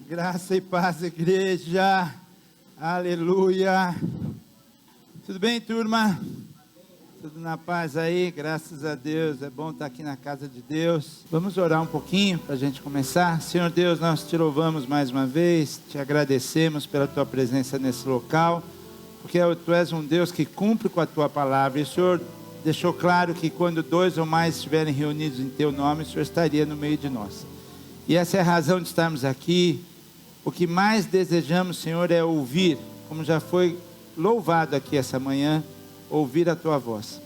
Graça e paz, igreja. Aleluia. Tudo bem, turma? Tudo na paz aí? Graças a Deus. É bom estar aqui na casa de Deus. Vamos orar um pouquinho para a gente começar. Senhor Deus, nós te louvamos mais uma vez. Te agradecemos pela tua presença nesse local. Porque tu és um Deus que cumpre com a tua palavra. E o Senhor deixou claro que quando 2 ou mais estiverem reunidos em teu nome, o Senhor estaria no meio de nós. E essa é a razão de estarmos aqui. O que mais desejamos, Senhor, é ouvir, como já foi louvado aqui essa manhã, ouvir a tua voz.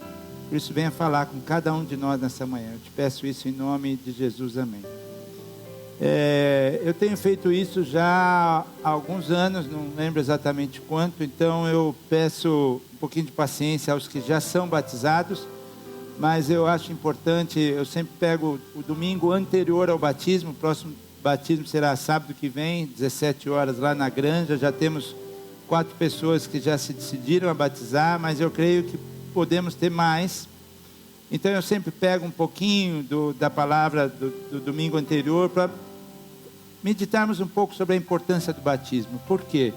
Por isso, venha falar com cada um de nós nessa manhã. Eu te peço isso em nome de Jesus, amém. Eu tenho feito isso já há alguns anos, não lembro exatamente quanto, então eu peço um pouquinho de paciência aos que já são batizados, mas eu acho importante, eu sempre pego o domingo anterior ao batismo. O próximo batismo será sábado que vem, 17 horas, lá na Granja. Já temos 4 pessoas que já se decidiram a batizar, mas eu creio que podemos ter mais. Então eu sempre pego um pouquinho da palavra do domingo anterior para meditarmos um pouco sobre a importância do batismo. Por quê?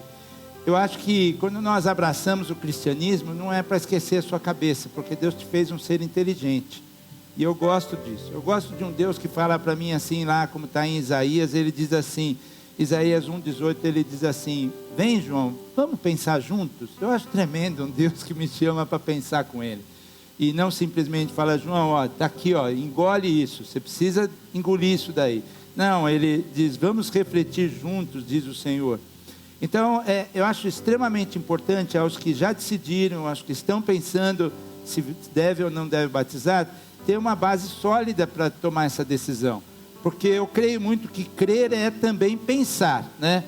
Eu acho que quando nós abraçamos o cristianismo, não é para esquecer a sua cabeça, porque Deus te fez um ser inteligente. E eu gosto disso. Eu gosto de um Deus que fala para mim assim, lá como está em Isaías, ele diz assim, Isaías 1,18, ele diz assim: vem, João, vamos pensar juntos. Eu acho tremendo um Deus que me chama para pensar com ele. E não simplesmente fala: João, ó, está aqui, ó, engole isso, você precisa engolir isso daí. Não, ele diz: vamos refletir juntos, diz o Senhor. Então, eu acho extremamente importante aos que já decidiram, aos que estão pensando se deve ou não deve batizar, ter uma base sólida para tomar essa decisão. Porque eu creio muito que crer é também pensar, né?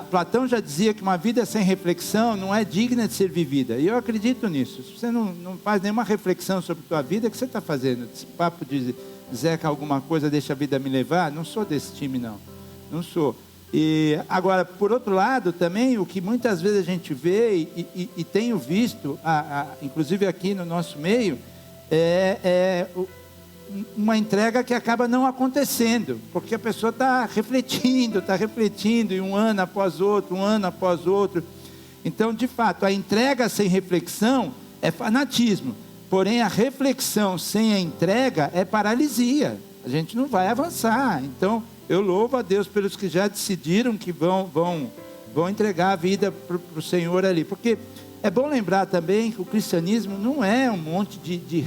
Platão já dizia que uma vida sem reflexão não é digna de ser vivida. E eu acredito nisso. Se você não faz nenhuma reflexão sobre a tua vida, o que você está fazendo? Esse papo de Zeca alguma coisa, deixa a vida me levar? Não sou desse time, não. Não sou. E agora, por outro lado, também, o que muitas vezes a gente vê e tenho visto, inclusive aqui no nosso meio, uma entrega que acaba não acontecendo, porque a pessoa está refletindo, e um ano após outro. Então, de fato, a entrega sem reflexão é fanatismo, porém a reflexão sem a entrega é paralisia. A gente não vai avançar. Então, eu louvo a Deus pelos que já decidiram que vão entregar a vida para o Senhor ali, porque é bom lembrar também que o cristianismo não é um monte de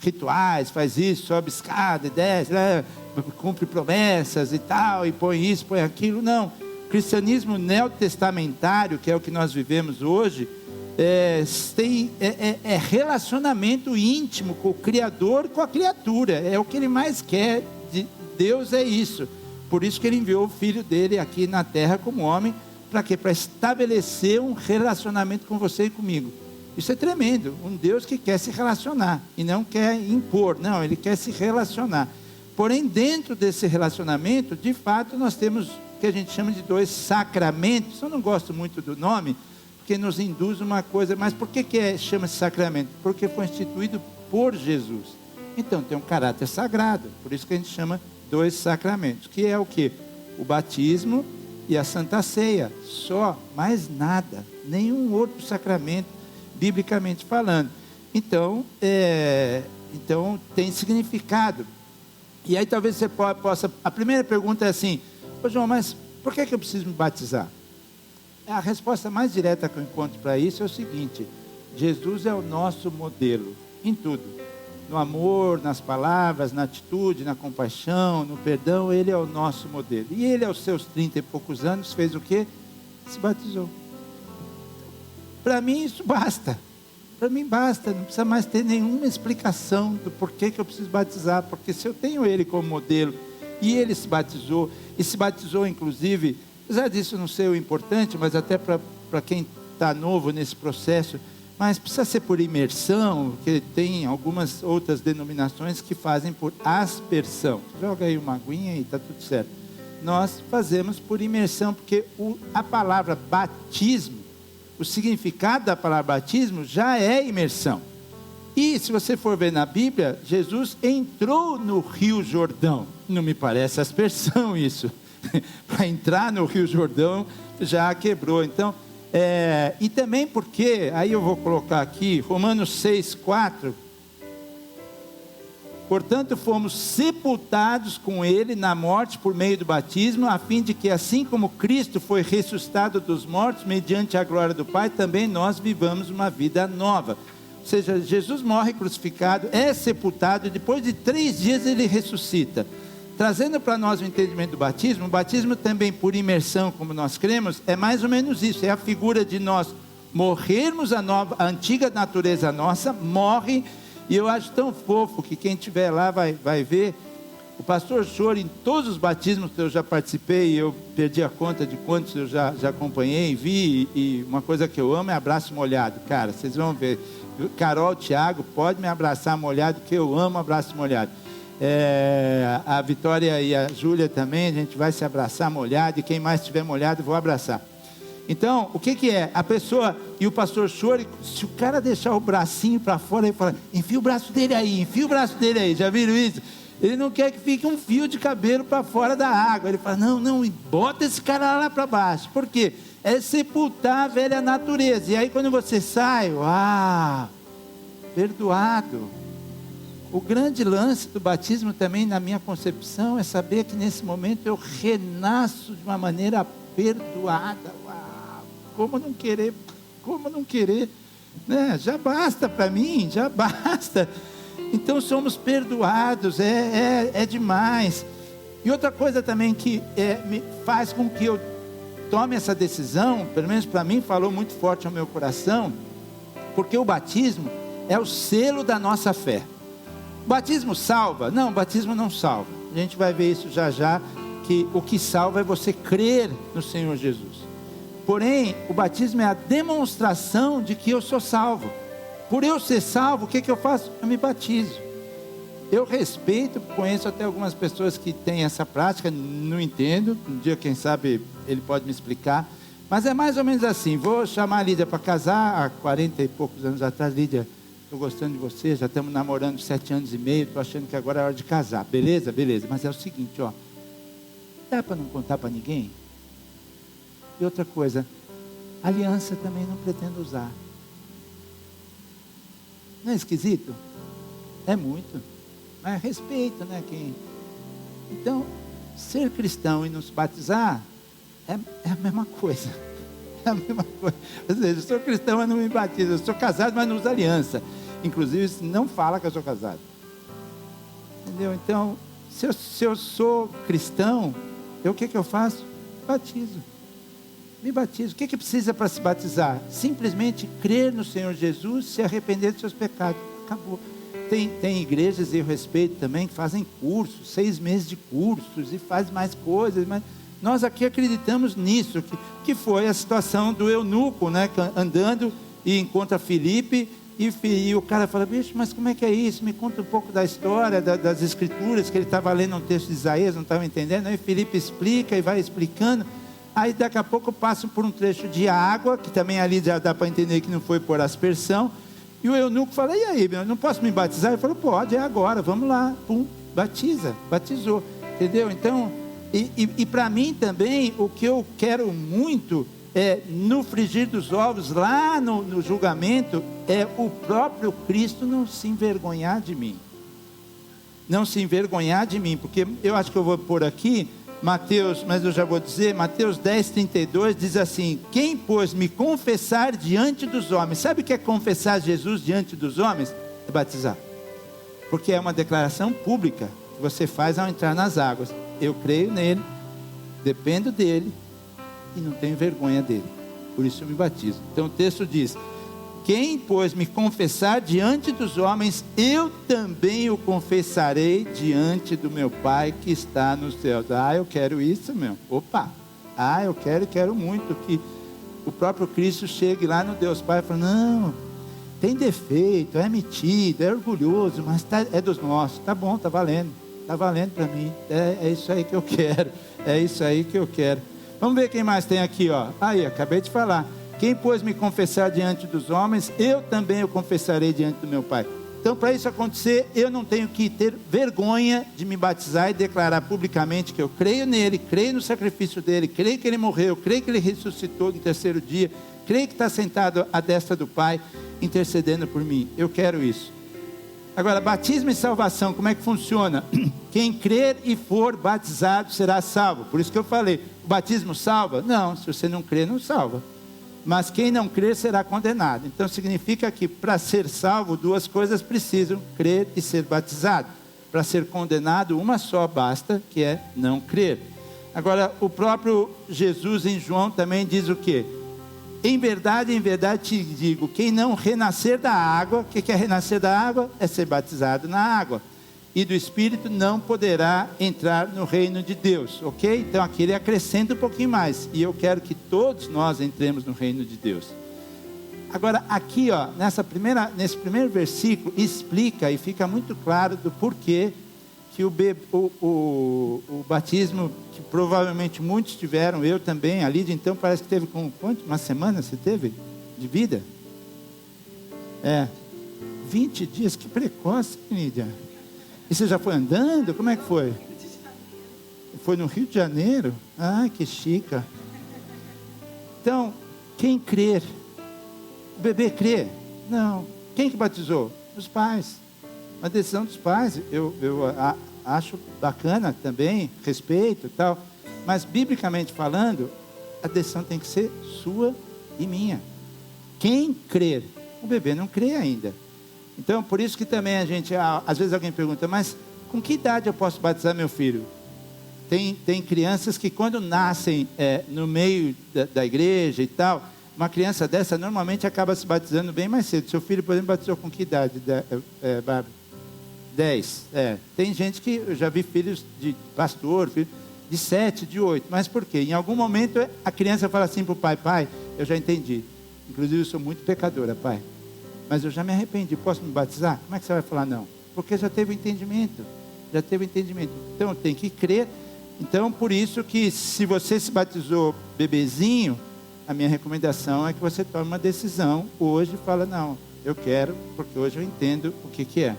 rituais, faz isso, sobe escada e desce, cumpre promessas e tal, e põe isso, põe aquilo. Não, o cristianismo neotestamentário, que é o que nós vivemos hoje, é relacionamento íntimo com o Criador e com a criatura. É o que ele mais quer de Deus, é isso. Por isso que ele enviou o Filho dele aqui na terra como homem. Para quê? Para estabelecer um relacionamento com você e comigo. Isso é tremendo. Um Deus que quer se relacionar e não quer impor. Não, ele quer se relacionar. Porém, dentro desse relacionamento, de fato, nós temos o que a gente chama de 2 sacramentos. Eu não gosto muito do nome, porque nos induz uma coisa. Mas por que chama-se sacramento? Porque foi instituído por Jesus. Então, tem um caráter sagrado. Por isso que a gente chama 2 sacramentos. Que é o quê? O batismo e a Santa Ceia. Só, mais nada. Nenhum outro sacramento, biblicamente falando. Então tem significado. E aí talvez você possa... A primeira pergunta é assim: ô João, mas por que eu preciso me batizar? A resposta mais direta que eu encontro para isso é o seguinte: Jesus é o nosso modelo em tudo. No amor, nas palavras, na atitude, na compaixão, no perdão. Ele é o nosso modelo. E ele, aos seus 30 e poucos anos, fez o quê? Se batizou. Para mim isso basta. Para mim basta. Não precisa mais ter nenhuma explicação do porquê que eu preciso batizar. Porque se eu tenho ele como modelo, e ele se batizou, inclusive, apesar disso não ser o importante, mas até para quem está novo nesse processo, mas precisa ser por imersão, porque tem algumas outras denominações que fazem por aspersão. Joga aí uma aguinha e está tudo certo. Nós fazemos por imersão, porque a palavra batismo, o significado da palavra batismo já é imersão. E se você for ver na Bíblia, Jesus entrou no Rio Jordão. Não me parece aspersão isso. para entrar no Rio Jordão, já quebrou. Então, e também porque, aí eu vou colocar aqui, Romanos 6,4, portanto fomos sepultados com ele na morte por meio do batismo, a fim de que assim como Cristo foi ressuscitado dos mortos, mediante a glória do Pai, também nós vivamos uma vida nova. Ou seja, Jesus morre crucificado, é sepultado, e depois de 3 dias ele ressuscita. Trazendo para nós o entendimento do batismo, o batismo também por imersão, como nós cremos, é mais ou menos isso, é a figura de nós morrermos a antiga natureza nossa, morre. E eu acho tão fofo que quem estiver lá vai ver, o pastor Choro, em todos os batismos que eu já participei, eu perdi a conta de quantos eu já acompanhei, vi, e uma coisa que eu amo é abraço molhado. Cara, vocês vão ver, Carol, Thiago, pode me abraçar molhado, que eu amo abraço molhado. A Vitória e a Júlia também, a gente vai se abraçar molhado, e quem mais estiver molhado, vou abraçar. Então, o que é? A pessoa, e o pastor Chore, se o cara deixar o bracinho para fora, ele fala, enfia o braço dele aí, já viram isso? Ele não quer que fique um fio de cabelo para fora da água, ele fala, não, bota esse cara lá para baixo. Por quê? É sepultar a velha natureza, e aí quando você sai, perdoado. O grande lance do batismo também, na minha concepção, é saber que nesse momento eu renasço de uma maneira perdoada. Como não querer, né? Já basta para mim, já basta. Então somos perdoados, é demais. E outra coisa também que me faz com que eu tome essa decisão, pelo menos para mim falou muito forte ao meu coração, porque o batismo é o selo da nossa fé. O batismo salva? Não, o batismo não salva. A gente vai ver isso já, que o que salva é você crer no Senhor Jesus. Porém, o batismo é a demonstração de que eu sou salvo. Por eu ser salvo, o que eu faço? Eu me batizo. Eu respeito, conheço até algumas pessoas que têm essa prática, não entendo. Um dia, quem sabe, ele pode me explicar. Mas é mais ou menos assim, vou chamar a Lídia para casar, há 40 e poucos anos atrás. Lídia, estou gostando de você, já estamos namorando 7 anos e meio, estou achando que agora é hora de casar. Beleza? Mas é o seguinte, dá para não contar para ninguém? E outra coisa, aliança também não pretendo usar. Não é esquisito? É muito. Mas respeito, né? Então, ser cristão e não se batizar é a mesma coisa. É a mesma coisa. Ou seja, eu sou cristão, mas não me batizo. Eu sou casado, mas não uso aliança. Inclusive, não fala que eu sou casado. Entendeu? Então, se eu sou cristão, o que eu faço? Batizo. Me batizo. O que precisa para se batizar? Simplesmente crer no Senhor Jesus, se arrepender dos seus pecados. Acabou. Tem igrejas, e eu respeito também, que fazem cursos, 6 meses de cursos, e faz mais coisas, mas nós aqui acreditamos nisso, que foi a situação do eunuco, né, andando e encontra Filipe, e o cara fala, bicho, mas como é que é isso? Me conta um pouco da história, das escrituras, que ele estava lendo um texto de Isaías, não estava entendendo. Aí Filipe explica e vai explicando. Aí daqui a pouco passam por um trecho de água, que também ali já dá para entender que não foi por aspersão. E o eunuco fala, e aí, não posso me batizar? Ele falou, pode, é agora, vamos lá. Pum, batizou. Entendeu? Então, e para mim também, o que eu quero muito é, no frigir dos ovos, lá no julgamento, é o próprio Cristo não se envergonhar de mim. Não se envergonhar de mim, porque eu acho que eu vou pôr aqui, Mateus, mas eu já vou dizer, Mateus 10:32 diz assim, quem pois me confessar diante dos homens, sabe o que é confessar Jesus diante dos homens? É batizar, porque é uma declaração pública, que você faz ao entrar nas águas, eu creio nele, dependo dele, e não tenho vergonha dele, por isso eu me batizo. Então o texto diz, quem pois me confessar diante dos homens, eu também o confessarei diante do meu Pai que está nos céus. Eu quero isso, eu quero muito que o próprio Cristo chegue lá no Deus Pai e fale, não, tem defeito, é metido, é orgulhoso, mas é dos nossos, tá bom, tá valendo para mim, é isso aí que eu quero, Vamos ver quem mais tem aqui, aí, acabei de falar. Quem, pois, me confessar diante dos homens, eu também o confessarei diante do meu Pai. Então, para isso acontecer, eu não tenho que ter vergonha de me batizar e declarar publicamente que eu creio nele, creio no sacrifício dele, creio que ele morreu, creio que ele ressuscitou no terceiro dia, creio que está sentado à destra do Pai, intercedendo por mim. Eu quero isso. Agora, batismo e salvação, como é que funciona? Quem crer e for batizado será salvo. Por isso que eu falei, o batismo salva? Não, se você não crer, não salva. Mas quem não crer será condenado. Então significa que para ser salvo, duas coisas precisam: crer e ser batizado. Para ser condenado, uma só basta, que é não crer. Agora, o próprio Jesus em João também diz o quê? Em verdade te digo, quem não renascer da água, o que é renascer da água? É ser batizado na água. E do Espírito não poderá entrar no reino de Deus, ok? Então aqui ele acrescenta um pouquinho mais. E eu quero que todos nós entremos no reino de Deus. Agora aqui, ó, nesse primeiro versículo, explica e fica muito claro do porquê que o batismo, que provavelmente muitos tiveram, eu também, a Lídia então parece que teve com quanto? Uma semana você teve de vida? 20 dias, que precoce, Lídia. E você já foi andando? Como é que foi? Foi no Rio de Janeiro? Ai, que chica. Então, quem crer? O bebê crê? Não. Quem que batizou? Os pais. Uma decisão dos pais. Eu acho bacana também, respeito e tal. Mas, biblicamente falando, a decisão tem que ser sua e minha. Quem crer? O bebê não crê ainda. Então, por isso que também a gente, às vezes alguém pergunta, mas com que idade eu posso batizar meu filho? Tem crianças que quando nascem no meio da igreja e tal, uma criança dessa normalmente acaba se batizando bem mais cedo. Seu filho, por exemplo, batizou com que idade, Bárbara? 10. Tem gente que, eu já vi filhos de pastor, de 7, de 8. Mas por quê? Em algum momento a criança fala assim para o pai, pai, eu já entendi. Inclusive eu sou muito pecadora, pai. Mas eu já me arrependi, posso me batizar? Como é que você vai falar não? Porque já teve o entendimento. Então tem que crer. Então por isso que se você se batizou bebezinho, a minha recomendação é que você tome uma decisão hoje e fala, não, eu quero, porque hoje eu entendo o que é.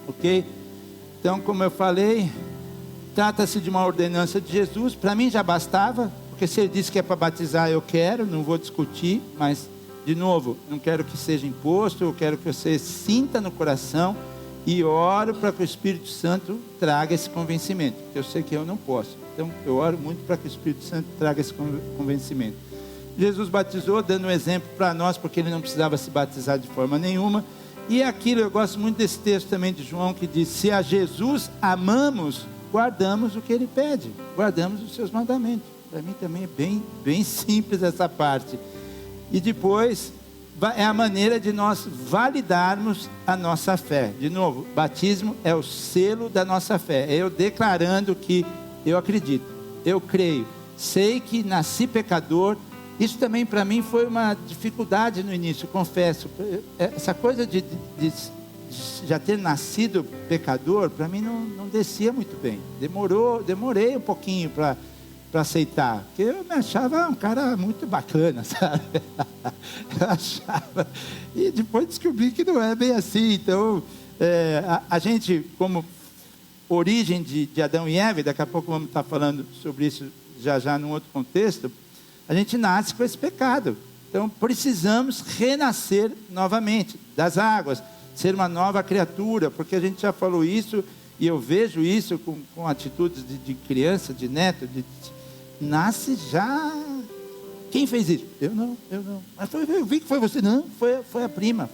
Ok? Então, como eu falei, trata-se de uma ordenança de Jesus. Para mim já bastava, porque se ele disse que é para batizar, eu quero, não vou discutir, mas de novo, não quero que seja imposto, eu quero que você sinta no coração e oro para que o Espírito Santo traga esse convencimento. Eu sei que eu não posso, então eu oro muito para que o Espírito Santo traga esse convencimento. Jesus batizou, dando um exemplo para nós, porque ele não precisava se batizar de forma nenhuma. E aquilo, eu gosto muito desse texto também de João, que diz, se a Jesus amamos, guardamos o que ele pede, guardamos os seus mandamentos. Para mim também é bem simples essa parte. E depois, é a maneira de nós validarmos a nossa fé. De novo, batismo é o selo da nossa fé. É eu declarando que eu acredito, eu creio, sei que nasci pecador. Isso também para mim foi uma dificuldade no início, confesso. Essa coisa de já ter nascido pecador, para mim não descia muito bem. Demorei um pouquinho para aceitar, porque eu me achava um cara muito bacana, sabe? Eu achava, e depois descobri que não é bem assim. Então, a gente, como origem de Adão e Eva, daqui a pouco vamos estar falando sobre isso já num outro contexto, a gente nasce com esse pecado. Então, precisamos renascer novamente das águas, ser uma nova criatura, porque a gente já falou isso, e eu vejo isso com atitudes de criança, de neto, nasce já. Quem fez isso? Eu não. Mas eu vi que foi você. Não, foi a prima.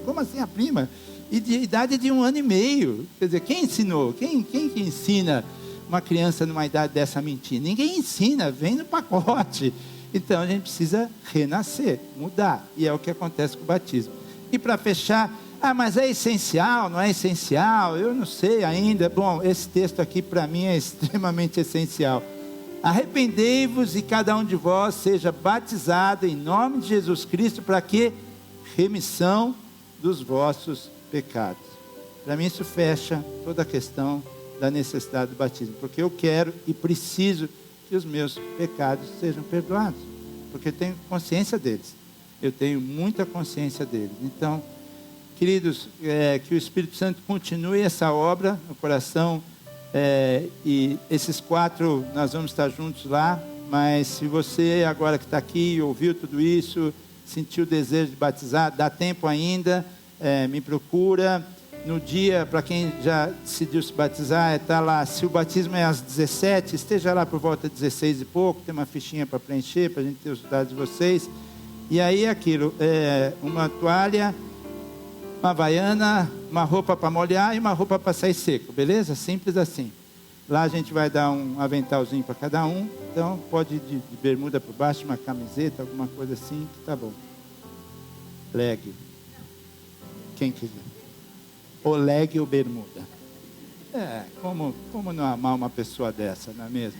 Como assim a prima? E de idade de 1 ano e meio. Quer dizer, quem ensinou? Quem que ensina uma criança numa idade dessa a mentir? Ninguém ensina, vem no pacote. Então a gente precisa renascer, mudar. E é o que acontece com o batismo. E para fechar, mas é essencial, não é essencial? Eu não sei ainda. Bom, esse texto aqui para mim é extremamente essencial. Arrependei-vos e cada um de vós seja batizado em nome de Jesus Cristo, para que? Remissão dos vossos pecados. Para mim isso fecha toda a questão da necessidade do batismo, porque eu quero e preciso que os meus pecados sejam perdoados, porque eu tenho consciência deles, eu tenho muita consciência deles. Então, Queridos, que o Espírito Santo continue essa obra no coração, e esses 4 nós vamos estar juntos lá, mas se você agora que está aqui, ouviu tudo isso, sentiu o desejo de batizar, dá tempo ainda, me procura. No dia, para quem já decidiu se batizar, está lá, se o batismo é às 17, esteja lá por volta de 16 e pouco, tem uma fichinha para preencher, para a gente ter os dados de vocês. E aí é aquilo, uma toalha, uma havaiana, uma roupa para molhar e uma roupa para sair seco, beleza? Simples assim. Lá a gente vai dar um aventalzinho para cada um, então pode ir de bermuda por baixo, uma camiseta, alguma coisa assim, que tá bom. Leg. Quem quiser. Ou leg ou bermuda. Como não amar uma pessoa dessa, não é mesmo?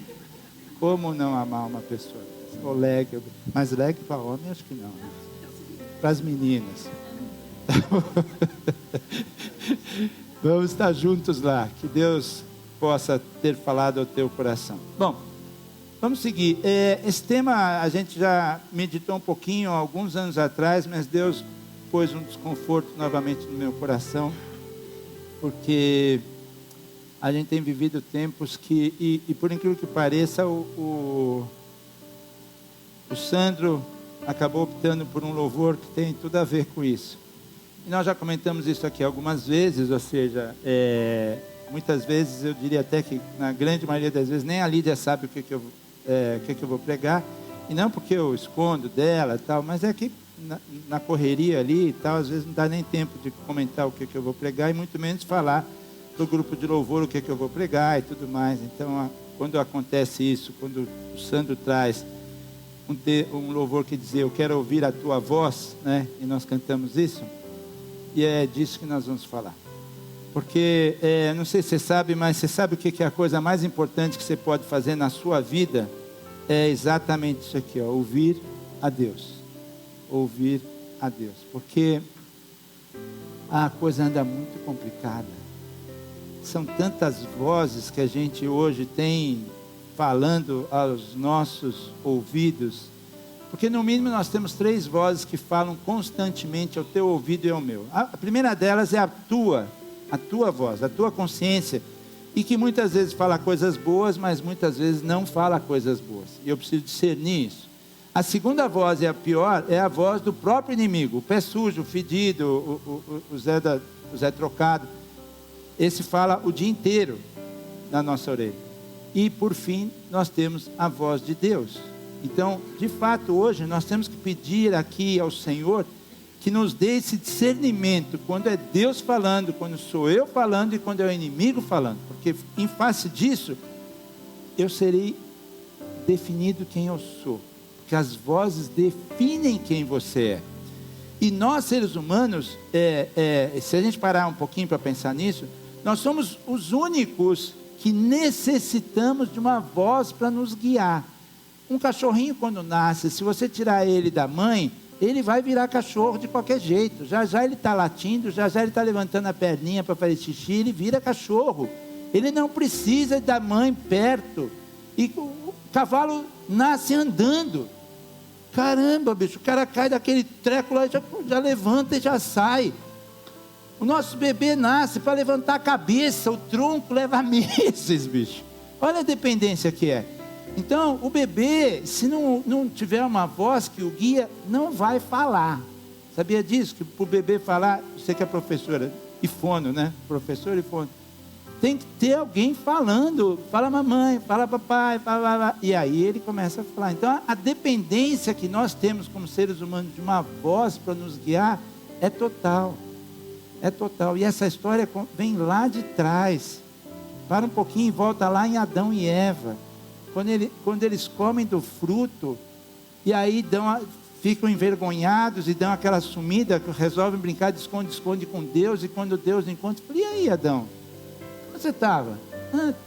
Como não amar uma pessoa dessa? Ou leg, mas leg para homem acho que não. Para as meninas. Vamos estar juntos lá. Que Deus possa ter falado ao teu coração. Bom, vamos seguir. Esse tema a gente já meditou um pouquinho alguns anos atrás, mas Deus pôs um desconforto novamente no meu coração, porque a gente tem vivido tempos que, e por incrível que pareça, o Sandro acabou optando por um louvor que tem tudo a ver com isso. E nós já comentamos isso aqui algumas vezes, ou seja, muitas vezes, eu diria até que na grande maioria das vezes, nem a Lídia sabe o que eu vou pregar, e não porque eu escondo dela e tal, mas é que na correria ali e tal, às vezes não dá nem tempo de comentar o que eu vou pregar, e muito menos falar do grupo de louvor o que eu vou pregar e tudo mais. Então, quando acontece isso, quando o Sandro traz um louvor que diz, eu quero ouvir a tua voz, né? E nós cantamos isso, e é disso que nós vamos falar. Porque, não sei se você sabe, mas você sabe o que é a coisa mais importante que você pode fazer na sua vida? É exatamente isso aqui, ó, ouvir a Deus. Ouvir a Deus. Porque a coisa anda muito complicada. São tantas vozes que a gente hoje tem falando aos nossos ouvidos. Porque no mínimo nós temos 3 vozes que falam constantemente ao teu ouvido e ao meu. A primeira delas é a tua voz, a tua consciência, e que muitas vezes fala coisas boas, mas muitas vezes não fala coisas boas. E eu preciso discernir isso. A segunda voz, e a pior, é a voz do próprio inimigo, o pé sujo, o fedido, o Zé trocado. Esse fala o dia inteiro na nossa orelha. E por fim, nós temos a voz de Deus. Então, de fato, hoje nós temos que pedir aqui ao Senhor que nos dê esse discernimento, quando é Deus falando, quando sou eu falando e quando é o inimigo falando. Porque em face disso, eu serei definido quem eu sou. Porque as vozes definem quem você é. E nós, seres humanos, se a gente parar um pouquinho para pensar nisso, nós somos os únicos que necessitamos de uma voz para nos guiar. Um cachorrinho, quando nasce, se você tirar ele da mãe, ele vai virar cachorro de qualquer jeito. Já já ele está latindo, já já ele está levantando a perninha para fazer xixi, ele vira cachorro. Ele não precisa da mãe perto. E o cavalo nasce andando. Caramba, bicho, o cara cai daquele treco lá, já levanta e já sai. O nosso bebê nasce para levantar a cabeça, o tronco leva meses, bicho. Olha a dependência que é. Então, o bebê, se não tiver uma voz que o guia, não vai falar. Sabia disso? Que para o bebê falar, você que é professora, e fono, né? Professor e fono. Tem que ter alguém falando. Fala mamãe, fala papai, fala. E aí ele começa a falar. Então, a dependência que nós temos como seres humanos de uma voz para nos guiar é total. É total. E essa história vem lá de trás. Para um pouquinho e volta lá em Adão e Eva. Quando eles comem do fruto, e aí ficam envergonhados e dão aquela sumida, resolvem brincar de esconde-esconde com Deus, e quando Deus encontra, fala, e aí, Adão? Onde você estava?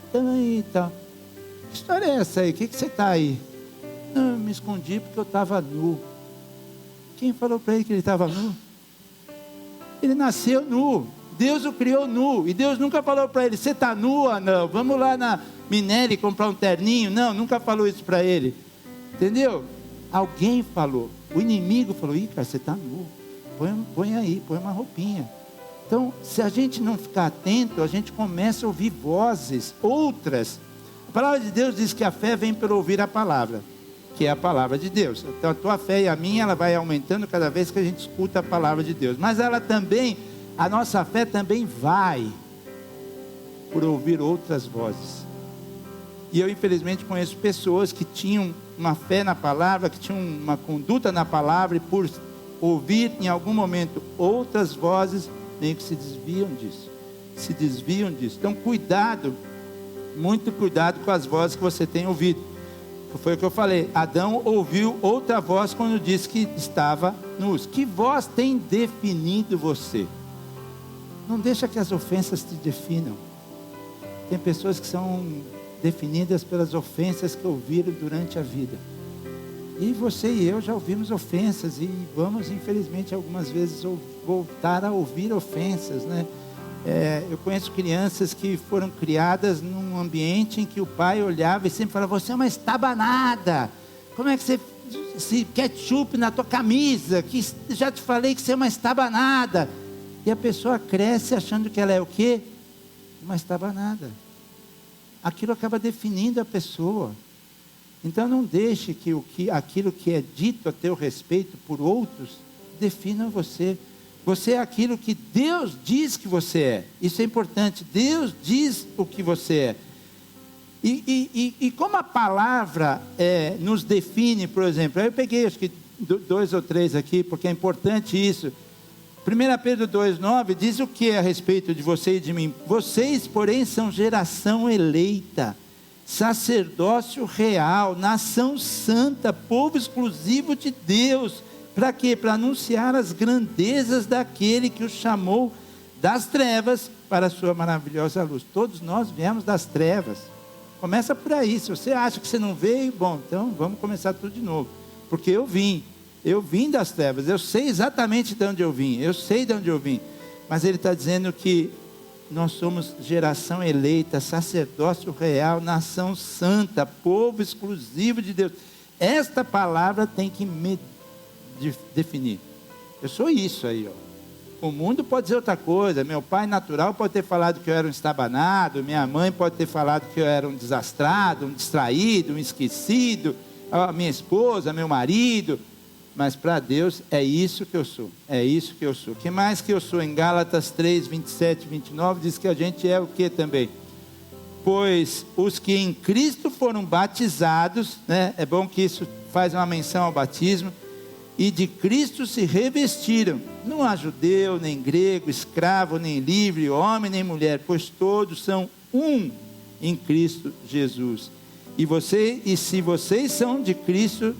Estamos aí e tal. Que história é essa aí? O que você está aí? Não, eu me escondi porque eu estava nu. Quem falou para ele que ele estava nu? Ele nasceu nu. Deus o criou nu. E Deus nunca falou para ele, você está nu ou não? Vamos lá na Minelli comprar um terninho? Não, nunca falou isso para ele. Entendeu? Alguém falou. O inimigo falou, cara, você está nu. Põe aí, põe uma roupinha. Então, se a gente não ficar atento, a gente começa a ouvir vozes, outras. A palavra de Deus diz que a fé vem pelo ouvir a palavra, que é a palavra de Deus. Então, a tua fé e a minha, ela vai aumentando cada vez que a gente escuta a palavra de Deus. Mas ela também, a nossa fé também vai por ouvir outras vozes. E eu, infelizmente, conheço pessoas que tinham uma fé na palavra, que tinham uma conduta na palavra, e por ouvir em algum momento outras vozes, meio que se desviam disso. Então, cuidado, muito cuidado com as vozes que você tem ouvido. Foi o que eu falei, Adão ouviu outra voz quando disse que estava nus. Que voz tem definido você? Não deixa que as ofensas te definam. Tem pessoas que são definidas pelas ofensas que ouviram durante a vida. E você e eu já ouvimos ofensas e vamos, infelizmente, algumas vezes voltar a ouvir ofensas, né? Eu conheço crianças que foram criadas num ambiente em que o pai olhava e sempre falava: você é uma estabanada, como é que você se ketchup na tua camisa, que já te falei que você é uma estabanada. E a pessoa cresce achando que ela é o quê? Uma estabanada. Aquilo acaba definindo a pessoa. Então não deixe que aquilo que é dito a teu respeito por outros defina você. Você é aquilo que Deus diz que você é. Isso é importante. Deus diz o que você é. E como a palavra nos define, por exemplo, eu peguei acho que 2 ou 3 aqui, porque é importante isso. 1 Pedro 2,9 diz o que a respeito de você e de mim? Vocês, porém, são geração eleita, sacerdócio real, nação santa, povo exclusivo de Deus. Para quê? Para anunciar as grandezas daquele que os chamou das trevas para a sua maravilhosa luz. Todos nós viemos das trevas. Começa por aí. Se você acha que você não veio, bom, então vamos começar tudo de novo. Porque eu vim das trevas, eu sei exatamente de onde eu vim, mas ele está dizendo que nós somos geração eleita, sacerdócio real, nação santa, povo exclusivo de Deus. Esta palavra tem que me definir. Eu sou isso aí, ó. O mundo pode dizer outra coisa, meu pai natural pode ter falado que eu era um estabanado, minha mãe pode ter falado que eu era um desastrado, um distraído, um esquecido, a minha esposa, meu marido. Mas para Deus é isso que eu sou. O que mais que eu sou? Em Gálatas 3, 27 e 29 diz que a gente é o que também? Pois os que em Cristo foram batizados, né? É bom que isso faz uma menção ao batismo. E de Cristo se revestiram. Não há judeu, nem grego, escravo, nem livre, homem, nem mulher, pois todos são um em Cristo Jesus. E se vocês são de Cristo,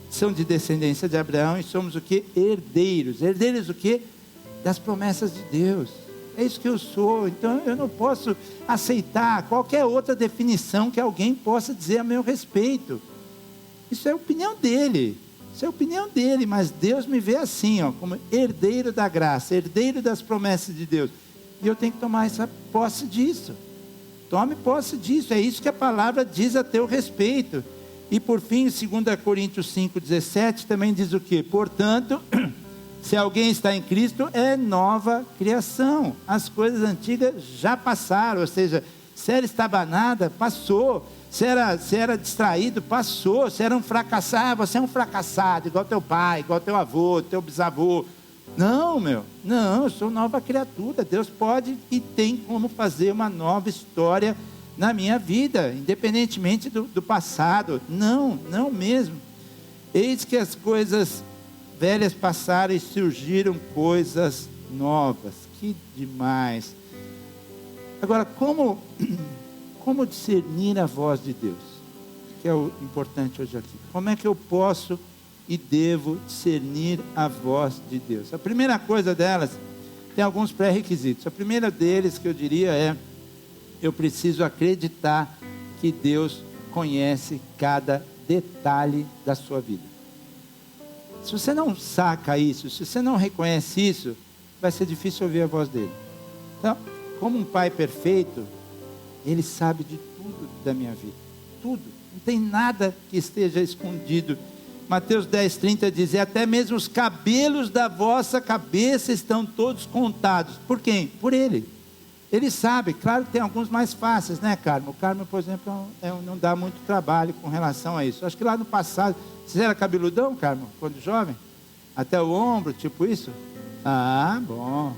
são de descendência de Abraão, e somos o que? Herdeiros. Herdeiros o que? Das promessas de Deus. É isso que eu sou. Então eu não posso aceitar qualquer outra definição que alguém possa dizer a meu respeito. Isso é a opinião dele. Mas Deus me vê assim, ó, como herdeiro da graça, herdeiro das promessas de Deus. E eu tenho que tomar essa posse disso. Tome posse disso. É isso que a palavra diz a teu respeito. E por fim, 2 Coríntios 5,17 também diz o quê? Portanto, se alguém está em Cristo, é nova criação. As coisas antigas já passaram. Ou seja, se era estabanada, passou. Se era distraído, passou. Se era um fracassado, você é um fracassado, igual teu pai, igual teu avô, teu bisavô. Não, eu sou nova criatura. Deus pode e tem como fazer uma nova história na minha vida, independentemente do passado. Não mesmo. Eis que as coisas velhas passaram e surgiram coisas novas. Que demais. Agora, como discernir a voz de Deus? Que é o importante hoje aqui. Como é que eu posso e devo discernir a voz de Deus? A primeira coisa delas, tem alguns pré-requisitos. A primeira deles que eu diria é: eu preciso acreditar que Deus conhece cada detalhe da sua vida. Se você não saca isso, se você não reconhece isso, vai ser difícil ouvir a voz dele. Então, como um pai perfeito, ele sabe de tudo da minha vida. Tudo. Não tem nada que esteja escondido Mateus 10:30 diz: e até mesmo os cabelos da vossa cabeça estão todos contados. Por quem? Por Ele. Ele sabe. Claro que tem alguns mais fáceis, né, Carmo? O Carmo, por exemplo, não dá muito trabalho com relação a isso. Acho que lá no passado, você era cabeludão, Carmo, quando jovem? Até o ombro, tipo isso? Ah, bom.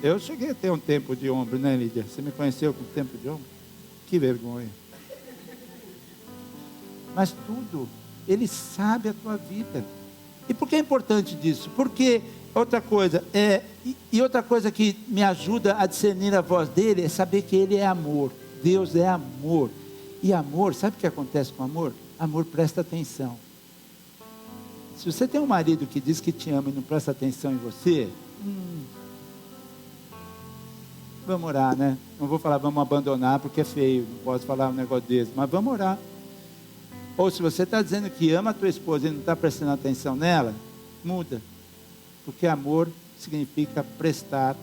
Eu cheguei a ter um tempo de ombro, né, Lídia? Você me conheceu com tempo de ombro? Que vergonha. Mas tudo, Ele sabe a tua vida. E por que é importante disso? Porque outra coisa, outra coisa que me ajuda a discernir a voz dele é saber que Ele é amor. Deus é amor. E amor, sabe o que acontece com amor? Amor presta atenção. Se você tem um marido que diz que te ama e não presta atenção em você, vamos orar, né? Não vou falar vamos abandonar porque é feio, não posso falar um negócio desse, mas vamos orar. Ou se você está dizendo que ama a tua esposa e não está prestando atenção nela, muda. Porque amor significa prestar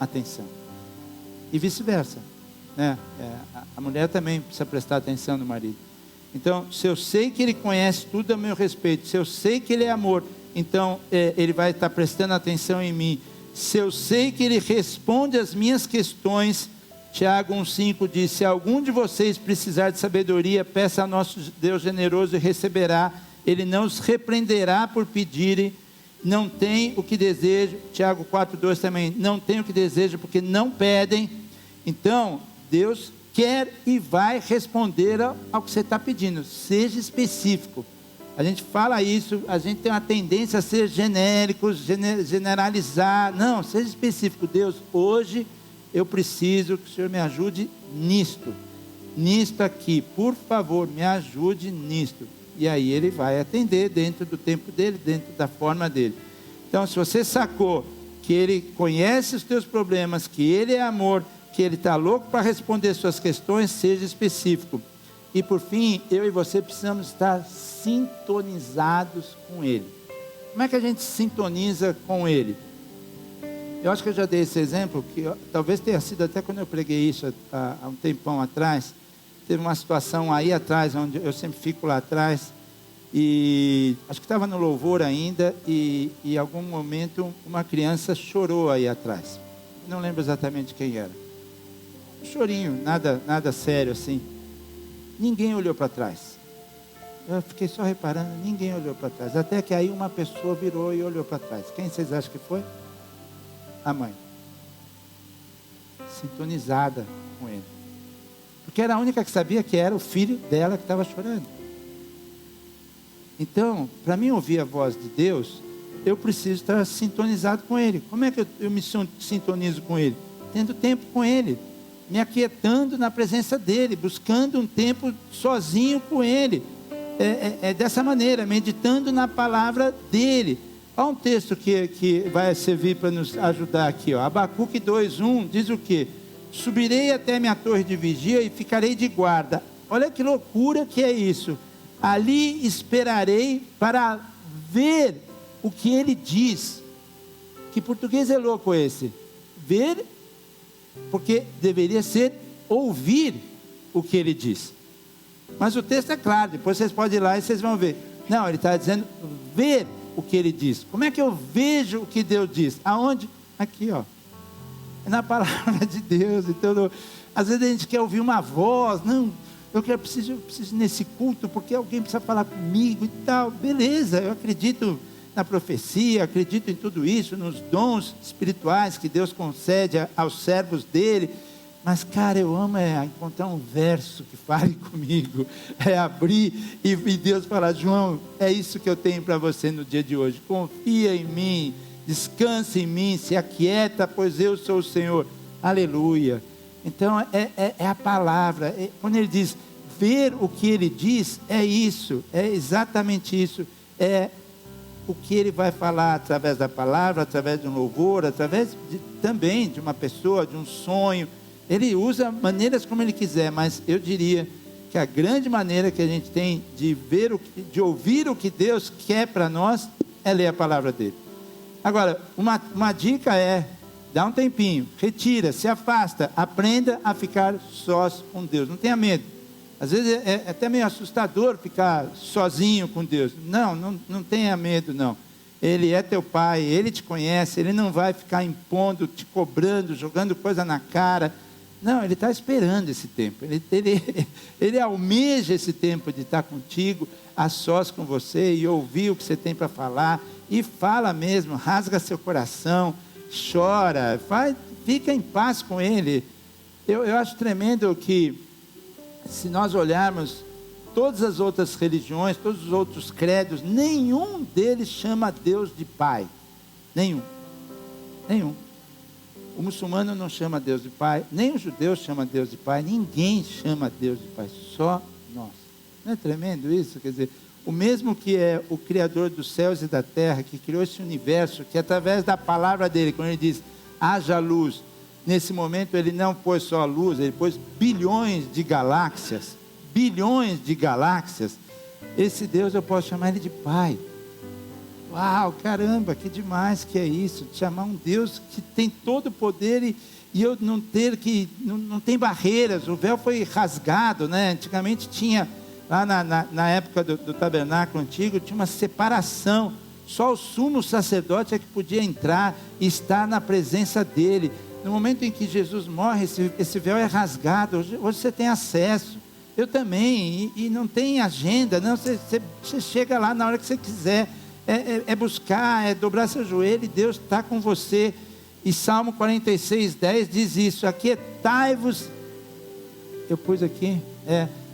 atenção. E vice-versa, né? A mulher também precisa prestar atenção no marido. Então, se eu sei que Ele conhece tudo a meu respeito, se eu sei que Ele é amor, então Ele vai estar prestando atenção em mim. Se eu sei que Ele responde às minhas questões, Tiago 1,5 diz: se algum de vocês precisar de sabedoria, peça a nosso Deus generoso e receberá. Ele não os repreenderá por pedirem, não tem o que desejam. Tiago 4,2 também, não tem o que desejam porque não pedem. Então, Deus quer e vai responder ao que você está pedindo. Seja específico. A gente fala isso, a gente tem uma tendência a ser genéricos, generalizar. Não, seja específico. Deus, hoje eu preciso que o Senhor me ajude nisto aqui, por favor, me ajude nisto. E aí Ele vai atender dentro do tempo dEle, dentro da forma dEle. Então, se você sacou que Ele conhece os teus problemas, que Ele é amor, que Ele está louco para responder suas questões, seja específico. E por fim, eu e você precisamos estar sintonizados com Ele. Como é que a gente sintoniza com Ele? Eu acho que eu já dei esse exemplo, que talvez tenha sido até quando eu preguei isso há um tempão atrás. Teve uma situação aí atrás, onde eu sempre fico lá atrás, e acho que estava no louvor ainda, e em algum momento uma criança chorou aí atrás. Não lembro exatamente quem era. Um chorinho, nada sério assim. Ninguém olhou para trás. Eu fiquei só reparando, ninguém olhou para trás. Até que aí uma pessoa virou e olhou para trás. Quem vocês acham que foi? A mãe. Sintonizada com ele. Porque era a única que sabia que era o filho dela que estava chorando. Então, para mim ouvir a voz de Deus, eu preciso estar sintonizado com Ele. Como é que eu me sintonizo com Ele? Tendo tempo com Ele. Me aquietando na presença dEle. Buscando um tempo sozinho com Ele. É dessa maneira, meditando na palavra dEle. Há um texto que vai servir para nos ajudar aqui. Abacuque 2,1 diz o quê? Subirei até minha torre de vigia e ficarei de guarda. Olha que loucura que é isso. Ali esperarei para ver o que ele diz. Que português é louco esse? Ver, porque deveria ser ouvir o que ele diz. Mas o texto é claro, depois vocês podem ir lá e vocês vão ver. Não, ele está dizendo ver o que ele diz. Como é que eu vejo o que Deus diz? Aonde? Aqui, ó. É na palavra de Deus. Então, às vezes a gente quer ouvir uma voz. Não, eu preciso ir nesse culto porque alguém precisa falar comigo e tal. Beleza, eu acredito na profecia, acredito em tudo isso, nos dons espirituais que Deus concede aos servos dele. Mas, cara, eu amo encontrar um verso que fale comigo, abrir e Deus falar: João, é isso que eu tenho para você no dia de hoje. Confia em mim, descansa em mim, se aquieta, pois eu sou o Senhor. Aleluia. Então, é a palavra. Quando ele diz ver o que ele diz, é isso, é exatamente isso. É o que ele vai falar através da palavra, através de um louvor, através também de uma pessoa, de um sonho. Ele usa maneiras como ele quiser, mas eu diria que a grande maneira que a gente tem de ouvir o que Deus quer para nós é ler a palavra dele. Agora, uma dica é: dá um tempinho, retira, se afasta, aprenda a ficar sós com Deus. Não tenha medo. Às vezes é até meio assustador ficar sozinho com Deus. Não tenha medo, não. Ele é teu pai, Ele te conhece, Ele não vai ficar impondo, te cobrando, jogando coisa na cara. Não, Ele está esperando esse tempo. Ele almeja esse tempo de estar contigo, a sós com você, e ouvir o que você tem para falar. E fala mesmo, rasga seu coração, chora, fica em paz com Ele. Eu acho tremendo que, se nós olharmos todas as outras religiões, todos os outros credos, nenhum deles chama Deus de Pai. Nenhum. O muçulmano não chama Deus de Pai, nem o judeu chama Deus de Pai, ninguém chama Deus de Pai, só nós. Não é tremendo isso? Quer dizer, o mesmo que é o Criador dos céus e da terra, que criou esse universo, que através da palavra dele, quando ele diz, haja luz, nesse momento ele não pôs só a luz, ele pôs bilhões de galáxias. Esse Deus eu posso chamar ele de Pai. Uau, caramba, que demais que é isso, de chamar um Deus que tem todo o poder e eu não tem barreiras. O véu foi rasgado, né? Antigamente tinha, lá na época do tabernáculo antigo, tinha uma separação, só o sumo sacerdote é que podia entrar e estar na presença dele. No momento em que Jesus morre, esse véu é rasgado. Hoje você tem acesso, eu também, e não tem agenda, não, você chega lá na hora que você quiser, é buscar, é dobrar seu joelho, e Deus está com você. E Salmo 46:10 diz isso, aquietai-vos, eu pus aqui,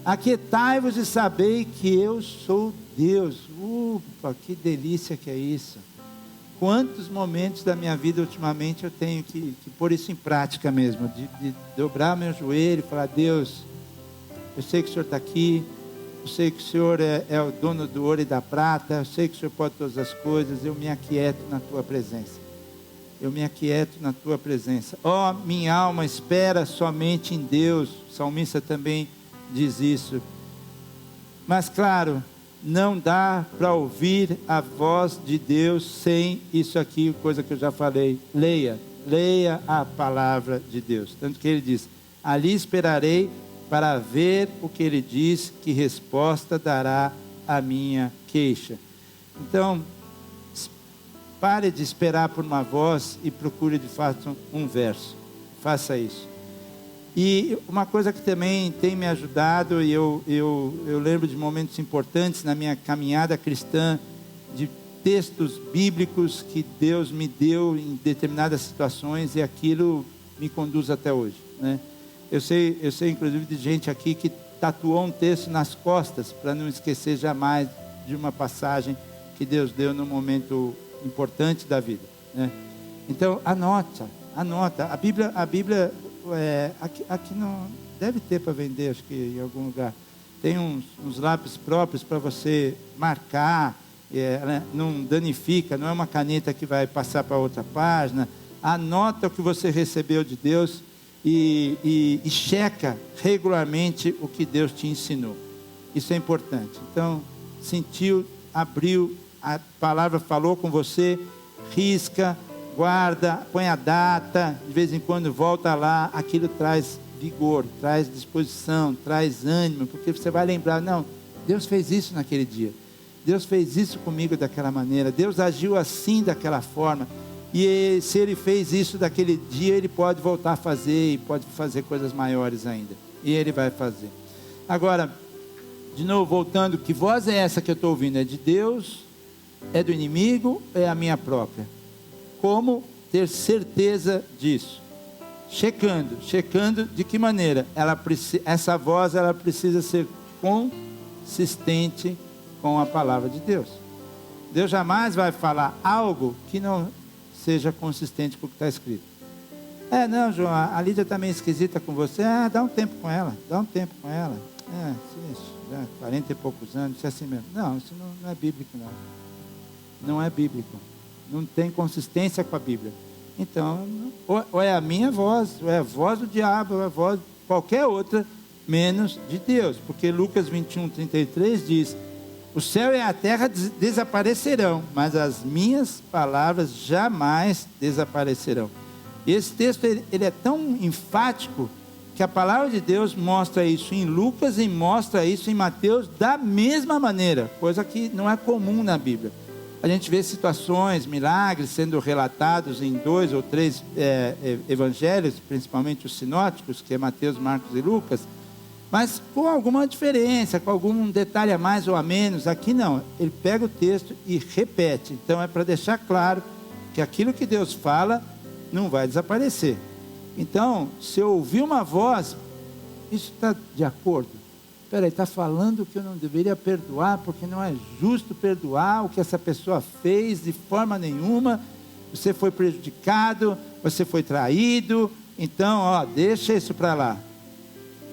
aquietai-vos e sabei que eu sou Deus. Ufa, que delícia que é isso. Quantos momentos da minha vida ultimamente eu tenho que pôr isso em prática mesmo, de dobrar meu joelho e falar, Deus, eu sei que o Senhor está aqui, eu sei que o Senhor é o dono do ouro e da prata, eu sei que o Senhor pode todas as coisas, eu me aquieto na Tua presença. Ó, minha alma espera somente em Deus. O salmista também diz isso. Mas claro, não dá para ouvir a voz de Deus sem isso aqui, coisa que eu já falei. Leia a palavra de Deus. Tanto que ele diz, ali esperarei para ver o que ele diz, que resposta dará a minha queixa. Então, pare de esperar por uma voz e procure de fato um verso. Faça isso. E uma coisa que também tem me ajudado, e eu lembro de momentos importantes na minha caminhada cristã, de textos bíblicos que Deus me deu em determinadas situações, e aquilo me conduz até hoje, né? Eu sei inclusive de gente aqui que tatuou um texto nas costas, para não esquecer jamais de uma passagem que Deus deu num momento importante da vida, né? Então, anota. A Bíblia aqui não deve ter para vender, acho que em algum lugar. Tem uns lápis próprios para você marcar, né? Não danifica, não é uma caneta que vai passar para outra página. Anota o que você recebeu de Deus e checa regularmente o que Deus te ensinou. Isso é importante. Então, sentiu, abriu, a palavra falou com você, risca, guarda, põe a data, de vez em quando volta lá, aquilo traz vigor, traz disposição, traz ânimo, porque você vai lembrar, não, Deus fez isso naquele dia, Deus fez isso comigo daquela maneira, Deus agiu assim daquela forma, e se Ele fez isso daquele dia, Ele pode voltar a fazer, e pode fazer coisas maiores ainda, e Ele vai fazer. Agora, de novo, voltando, que voz é essa que eu estou ouvindo? É de Deus? É do inimigo? É a minha própria? Como ter certeza disso? Checando de que maneira? Essa voz ela precisa ser consistente com a palavra de Deus. Deus jamais vai falar algo que não seja consistente com o que está escrito. Não, João, a Lídia está meio esquisita com você. Dá um tempo com ela. Já 40 e poucos anos, isso é assim mesmo. Não, isso não é bíblico, não. Não é bíblico. Não tem consistência com a Bíblia. Então, ou é a minha voz, ou é a voz do diabo, ou é a voz de qualquer outra, menos de Deus. Porque Lucas 21:33 diz, o céu e a terra desaparecerão, mas as minhas palavras jamais desaparecerão. E esse texto ele é tão enfático que a palavra de Deus mostra isso em Lucas e mostra isso em Mateus da mesma maneira, coisa que não é comum na Bíblia. A gente vê situações, milagres sendo relatados em 2 ou 3 evangelhos, principalmente os sinóticos, que é Mateus, Marcos e Lucas, mas com alguma diferença, com algum detalhe a mais ou a menos. Aqui não, ele pega o texto e repete. Então é para deixar claro que aquilo que Deus fala não vai desaparecer. Então, se eu ouvir uma voz, isso está de acordo? Espera aí, está falando que eu não deveria perdoar, porque não é justo perdoar o que essa pessoa fez de forma nenhuma. Você foi prejudicado, você foi traído, então, deixa isso para lá.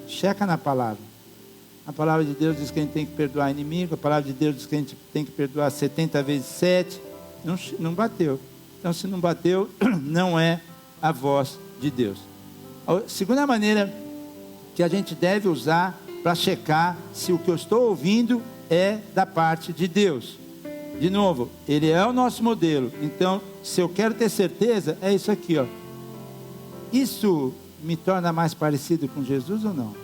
Checa na palavra. A palavra de Deus diz que a gente tem que perdoar inimigo, a palavra de Deus diz que a gente tem que perdoar 70 vezes 7. Não bateu. Então, se não bateu, não é a voz de Deus. A segunda maneira que a gente deve usar para checar se o que eu estou ouvindo é da parte de Deus. De novo, Ele é o nosso modelo. Então, se eu quero ter certeza, é isso aqui, ó. Isso me torna mais parecido com Jesus ou não?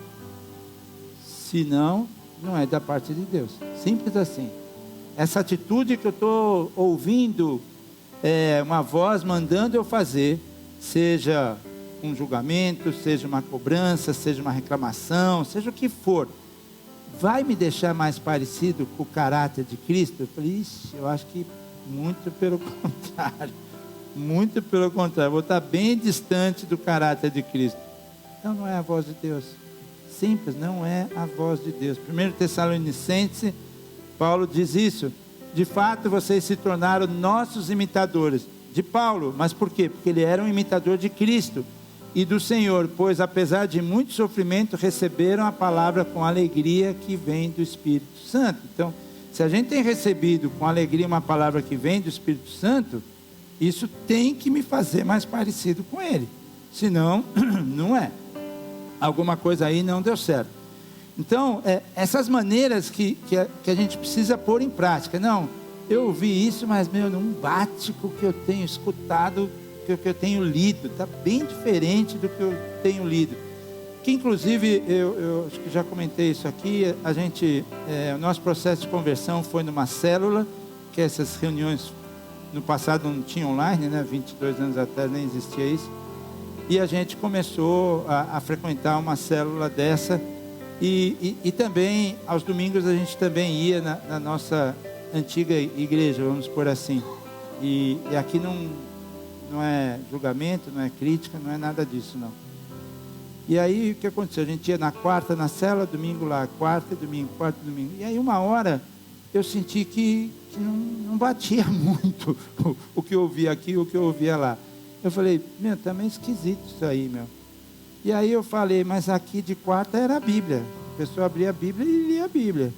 Se não, não é da parte de Deus. Simples assim. Essa atitude que eu estou ouvindo, uma voz mandando eu fazer, seja um julgamento, seja uma cobrança, seja uma reclamação, seja o que for, vai me deixar mais parecido com o caráter de Cristo? Eu falei, eu acho que muito pelo contrário. Muito pelo contrário, vou estar bem distante do caráter de Cristo. Então não é a voz de Deus. Simples, não é a voz de Deus. 1 Tessalonicenses, Paulo diz isso. De fato, vocês se tornaram nossos imitadores. De Paulo, mas por quê? Porque ele era um imitador de Cristo e do Senhor, pois apesar de muito sofrimento, receberam a palavra com alegria que vem do Espírito Santo. Então, se a gente tem recebido com alegria uma palavra que vem do Espírito Santo, isso tem que me fazer mais parecido com Ele. Senão, não é. Alguma coisa aí não deu certo. Então, essas maneiras que a gente precisa pôr em prática. Não, eu ouvi isso, mas não bate com o que eu tenho escutado, com o que eu tenho lido. Está bem diferente do que eu tenho lido. Que inclusive, eu acho que já comentei isso aqui, o nosso processo de conversão foi numa célula, que essas reuniões no passado não tinha online, 22 anos atrás nem existia isso. E a gente começou a frequentar uma célula dessa. E também, aos domingos, a gente também ia na nossa antiga igreja, vamos por assim. E aqui não é julgamento, não é crítica, não é nada disso, não. E aí, o que aconteceu? A gente ia na quarta na célula, domingo lá, quarta e domingo. E aí, uma hora, eu senti que não batia muito o que eu ouvia aqui e o que eu ouvia lá. Eu falei, tá meio esquisito isso aí, E aí eu falei, mas aqui de quarta era a Bíblia. A pessoa abria a Bíblia e lia a Bíblia.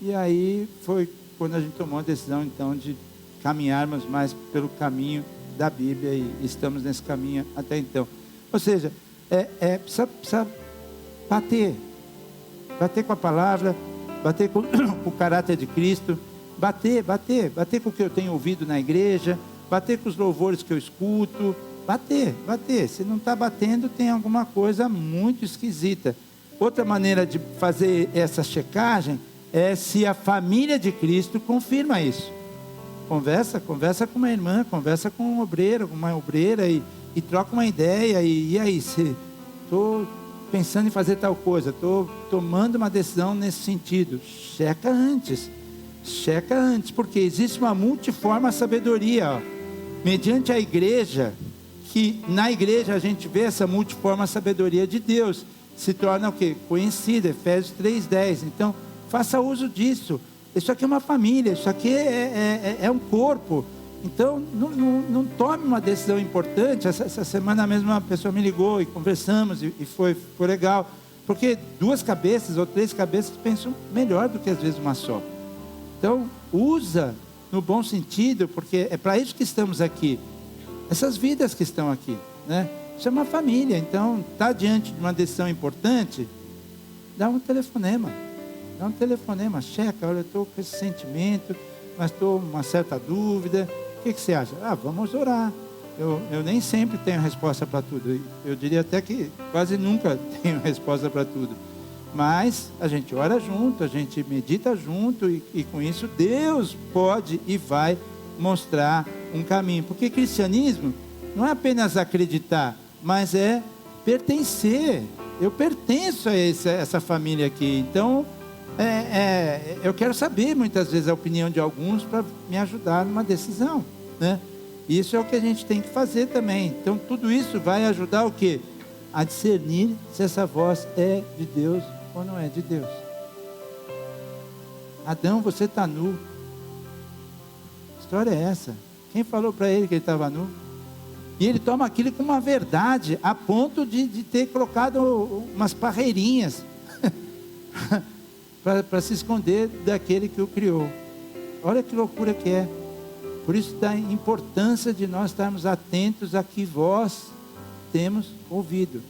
E aí foi quando a gente tomou a decisão, então, de caminharmos mais pelo caminho da Bíblia. E estamos nesse caminho até então. Ou seja, precisa bater com a palavra, bater com o caráter de Cristo, bater com o que eu tenho ouvido na igreja, bater com os louvores que eu escuto, bater. Se não está batendo, tem alguma coisa muito esquisita. Outra maneira de fazer essa checagem é se a família de Cristo confirma isso. Conversa com uma irmã, conversa com um obreiro, com uma obreira e troca uma ideia. E aí, estou pensando em fazer tal coisa, estou tomando uma decisão nesse sentido. Checa antes, porque existe uma multiforme sabedoria, mediante a igreja, que na igreja a gente vê essa multiforme sabedoria de Deus, se torna o quê? Conhecida, Efésios 3:10. Então, faça uso disso. Isso aqui é uma família, isso aqui é um corpo. Então, não tome uma decisão importante. Essa semana mesmo uma pessoa me ligou e conversamos e foi legal. Porque 2 cabeças ou 3 cabeças pensam melhor do que às vezes uma só. Então, usa no bom sentido, porque é para isso que estamos aqui. Essas vidas que estão aqui, Isso é uma família. Então, está diante de uma decisão importante, dá um telefonema, checa, olha, eu estou com esse sentimento, mas estou com uma certa dúvida, o que você acha? Vamos orar, Eu nem sempre tenho resposta para tudo. Eu diria até que quase nunca tenho resposta para tudo. Mas a gente ora junto, a gente medita junto e com isso Deus pode e vai mostrar um caminho. Porque cristianismo não é apenas acreditar, mas é pertencer. Eu pertenço a essa família aqui. Então, eu quero saber muitas vezes a opinião de alguns para me ajudar numa decisão, né? Isso é o que a gente tem que fazer também. Então, tudo isso vai ajudar o quê? A discernir se essa voz é de Deus ou não é de Deus. Adão, você está nu. Que história é essa? Quem falou para ele que ele estava nu? E ele toma aquilo como uma verdade, a ponto de ter colocado umas parreirinhas para se esconder daquele que o criou. Olha que loucura que é. Por isso da importância de nós estarmos atentos a que voz temos ouvido.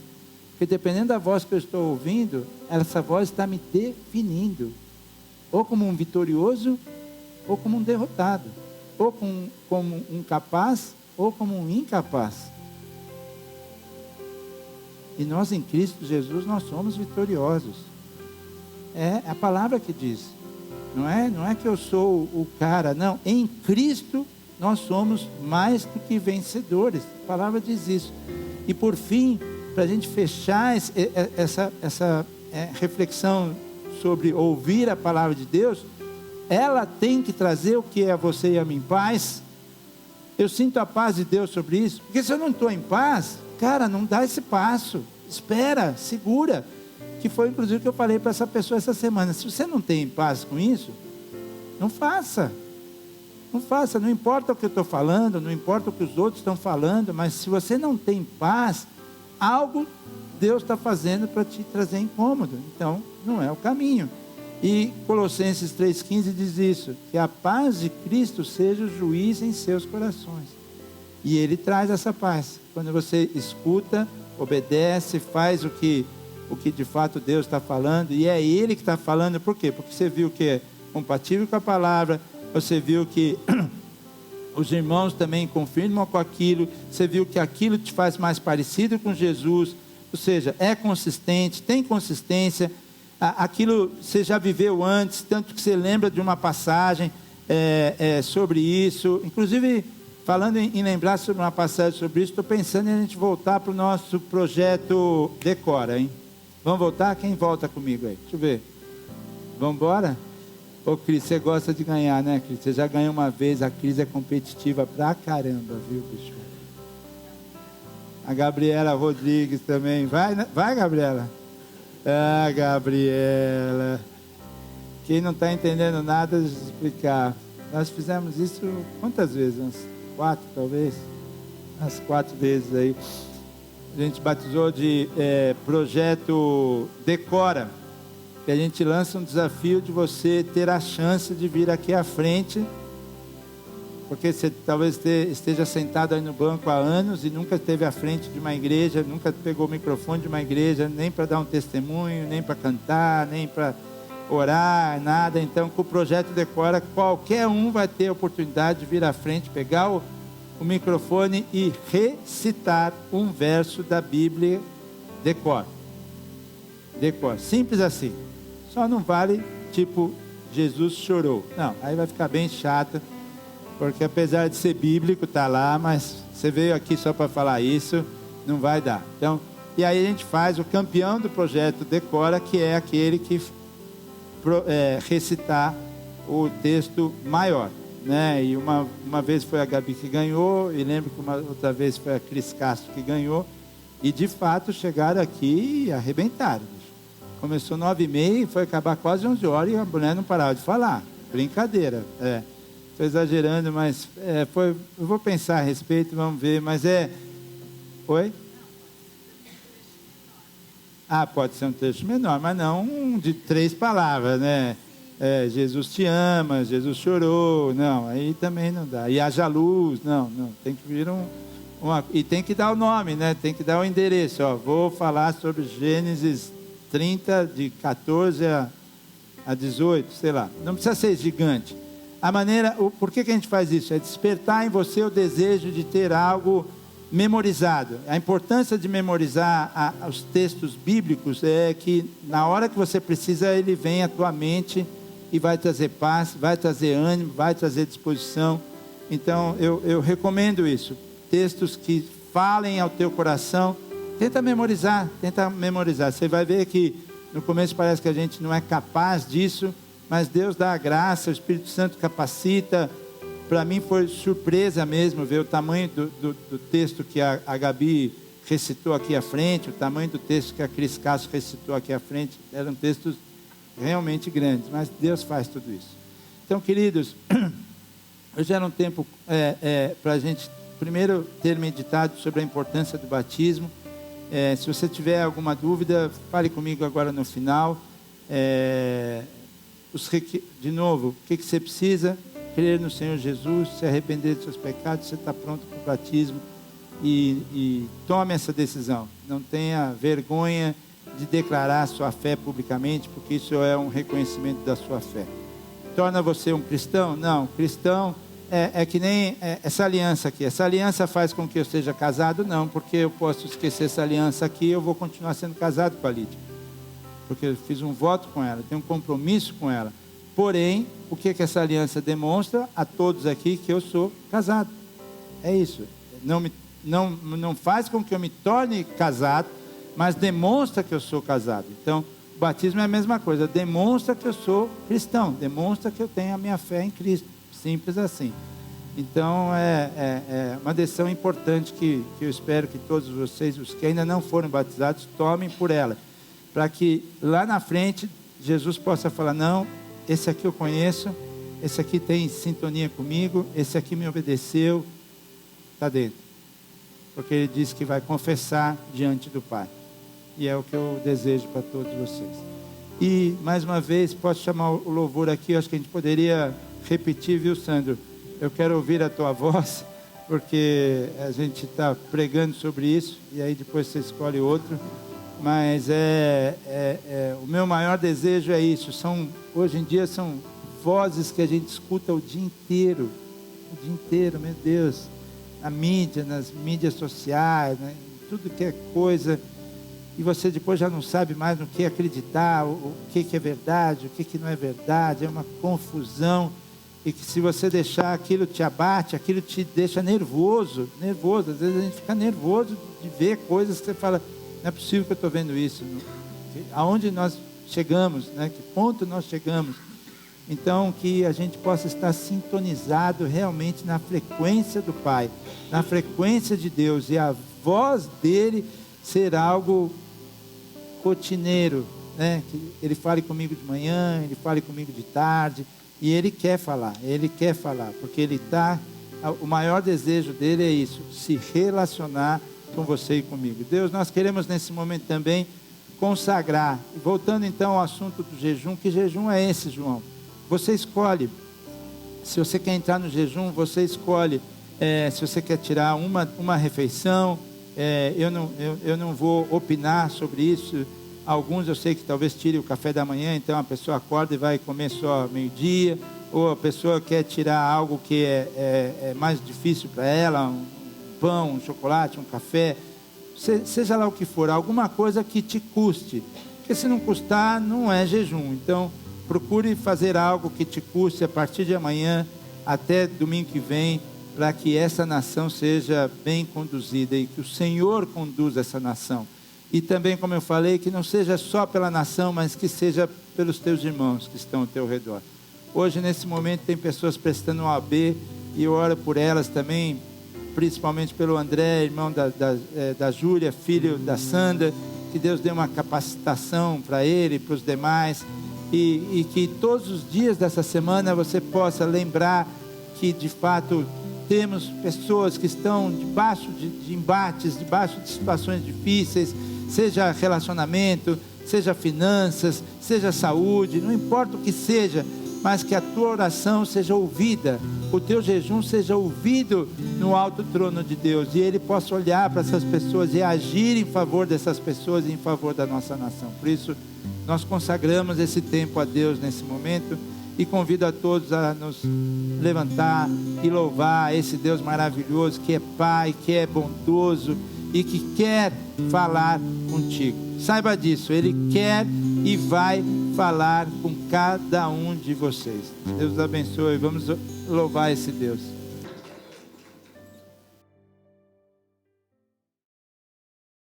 Porque dependendo da voz que eu estou ouvindo, essa voz está me definindo. Ou como um vitorioso, ou como um derrotado. Ou como um capaz, ou como um incapaz. E nós em Cristo Jesus, nós somos vitoriosos. É a palavra que diz. Não é que eu sou o cara, não. Em Cristo nós somos mais do que vencedores. A palavra diz isso. E por fim, para a gente fechar essa reflexão sobre ouvir a palavra de Deus, ela tem que trazer o que é a você e a mim? Paz. Eu sinto a paz de Deus sobre isso. Porque se eu não estou em paz, cara, não dá esse passo. Espera, segura. Que foi inclusive o que eu falei para essa pessoa essa semana. Se você não tem paz com isso, não faça. Não faça, não importa o que eu estou falando, não importa o que os outros estão falando, mas se você não tem paz, algo Deus está fazendo para te trazer incômodo. Então, não é o caminho. E Colossenses 3,15 diz isso, que a paz de Cristo seja o juiz em seus corações. E Ele traz essa paz. Quando você escuta, obedece, faz o que de fato Deus está falando, e é Ele que está falando. Por quê? Porque você viu que é compatível com a palavra, você viu que os irmãos também confirmam com aquilo, você viu que aquilo te faz mais parecido com Jesus, ou seja, é consistente, tem consistência, aquilo você já viveu antes, tanto que você lembra de uma passagem sobre isso. Inclusive, falando em lembrar sobre uma passagem sobre isso, estou pensando em a gente voltar para o nosso projeto Decora, hein? Vamos voltar? Quem volta comigo aí? Deixa eu ver. Vamos embora? Ô Cris, você gosta de ganhar, né, Cris? Você já ganhou uma vez, a Cris é competitiva pra caramba, viu, bicho? A Gabriela Rodrigues também. Vai, Gabriela? Ah, Gabriela. Quem não está entendendo nada, deixa eu explicar. Nós fizemos isso quantas vezes? Umas 4, talvez? Umas 4 vezes aí. A gente batizou de projeto Decora, que a gente lança um desafio de você ter a chance de vir aqui à frente, porque você talvez esteja sentado aí no banco há anos e nunca esteve à frente de uma igreja, nunca pegou o microfone de uma igreja, nem para dar um testemunho, nem para cantar, nem para orar, nada. Então, com o projeto Decora, qualquer um vai ter a oportunidade de vir à frente, pegar o microfone e recitar um verso da Bíblia decor. Simples assim. Só não vale tipo Jesus chorou. Não, aí vai ficar bem chato, porque apesar de ser bíblico, tá lá, mas você veio aqui só para falar isso, não vai dar. Então, e aí a gente faz o campeão do projeto Decora, que é aquele que recitar o texto maior. Né? E uma vez foi a Gabi que ganhou, e lembro que uma outra vez foi a Cris Castro que ganhou, e de fato chegaram aqui e arrebentaram. Começou 9h30 e foi acabar quase 11 horas e a mulher não parava de falar. Brincadeira, estou exagerando, mas eu vou pensar a respeito, vamos ver, mas Oi? Pode ser um texto menor, mas não um de 3 palavras, né? Jesus te ama, Jesus chorou, não, aí também não dá. E haja luz, não, tem que vir e tem que dar o nome, né? Tem que dar o endereço, vou falar sobre Gênesis 30, de 14 a 18, sei lá. Não precisa ser gigante. Por que a gente faz isso? É despertar em você o desejo de ter algo memorizado. A importância de memorizar os textos bíblicos é que na hora que você precisa, ele vem à tua mente e vai trazer paz, vai trazer ânimo, vai trazer disposição. Então eu recomendo isso. Textos que falem ao teu coração, tenta memorizar. Você vai ver que no começo parece que a gente não é capaz disso, mas Deus dá a graça, o Espírito Santo capacita. Para mim foi surpresa mesmo ver o tamanho do texto que a Gabi recitou aqui à frente, o tamanho do texto que a Cris Castro recitou aqui à frente. Eram textos realmente grandes, mas Deus faz tudo isso. Então, queridos, hoje era um tempo para a gente primeiro ter meditado sobre a importância do batismo. Se você tiver alguma dúvida, fale comigo agora no final. De novo, o que você precisa? Crer no Senhor Jesus, se arrepender dos seus pecados, você está pronto para o batismo e tome essa decisão. Não tenha vergonha de declarar a sua fé publicamente, porque isso é um reconhecimento da sua fé. Torna você um cristão? Não, cristão é que nem essa aliança aqui. Essa aliança faz com que eu seja casado? Não, porque eu posso esquecer essa aliança aqui e eu vou continuar sendo casado com a Lídia. Porque eu fiz um voto com ela, tenho um compromisso com ela. Porém, o que essa aliança demonstra a todos aqui? Que eu sou casado. É isso. Não faz com que eu me torne casado, mas demonstra que eu sou casado. Então, o batismo é a mesma coisa. Demonstra que eu sou cristão. Demonstra que eu tenho a minha fé em Cristo. Simples assim. Então, é uma decisão importante que eu espero que todos vocês, os que ainda não foram batizados, tomem por ela. Para que lá na frente, Jesus possa falar, não, esse aqui eu conheço, esse aqui tem sintonia comigo, esse aqui me obedeceu, está dentro. Porque ele disse que vai confessar diante do Pai. E é o que eu desejo para todos vocês. E, mais uma vez, posso chamar o louvor aqui, eu acho que a gente poderia repetir, viu, Sandro? Eu quero ouvir a tua voz, porque a gente está pregando sobre isso, e aí depois você escolhe outro. Mas o meu maior desejo é isso. Hoje em dia são vozes que a gente escuta o dia inteiro, meu Deus, na mídia, nas mídias sociais, né? Tudo que é coisa, e você depois já não sabe mais no que acreditar, o que é verdade, o que não é verdade, é uma confusão, e que se você deixar aquilo te abate, aquilo te deixa nervoso, às vezes a gente fica nervoso de ver coisas que você fala, não é possível que eu estou vendo isso. Aonde nós chegamos, né? Que ponto nós chegamos? Então, que a gente possa estar sintonizado realmente na frequência do Pai, na frequência de Deus, e a voz dele ser algo rotineiro, né? Que ele fale comigo de manhã, ele fale comigo de tarde, e ele quer falar, porque ele está, o maior desejo dele é isso, se relacionar com você e comigo. Deus, nós queremos nesse momento também consagrar, e voltando então ao assunto do jejum. Que jejum é esse, João? Você escolhe, se você quer entrar no jejum, você escolhe, se você quer tirar uma refeição. Eu não vou opinar sobre isso. Alguns eu sei que talvez tire o café da manhã, então a pessoa acorda e vai comer só meio-dia, ou a pessoa quer tirar algo que é mais difícil para ela, um pão, um chocolate, um café, seja lá o que for, alguma coisa que te custe, porque se não custar, não é jejum. Então, procure fazer algo que te custe a partir de amanhã até domingo que vem, para que essa nação seja bem conduzida e que o Senhor conduza essa nação. E também, como eu falei, que não seja só pela nação, mas que seja pelos teus irmãos que estão ao teu redor. Hoje, nesse momento, tem pessoas prestando OAB, e eu oro por elas também, principalmente pelo André, irmão da Júlia, filho da Sandra, que Deus dê uma capacitação para ele e para os demais, e que todos os dias dessa semana você possa lembrar que de fato temos pessoas que estão debaixo de embates, debaixo de situações difíceis, seja relacionamento, seja finanças, seja saúde, não importa o que seja, mas que a tua oração seja ouvida, o teu jejum seja ouvido no alto trono de Deus, e Ele possa olhar para essas pessoas e agir em favor dessas pessoas e em favor da nossa nação. Por isso, nós consagramos esse tempo a Deus nesse momento, e convido a todos a nos levantar e louvar esse Deus maravilhoso, que é Pai, que é bondoso e que quer falar contigo. Saiba disso, Ele quer e vai falar com cada um de vocês. Deus abençoe, vamos louvar esse Deus.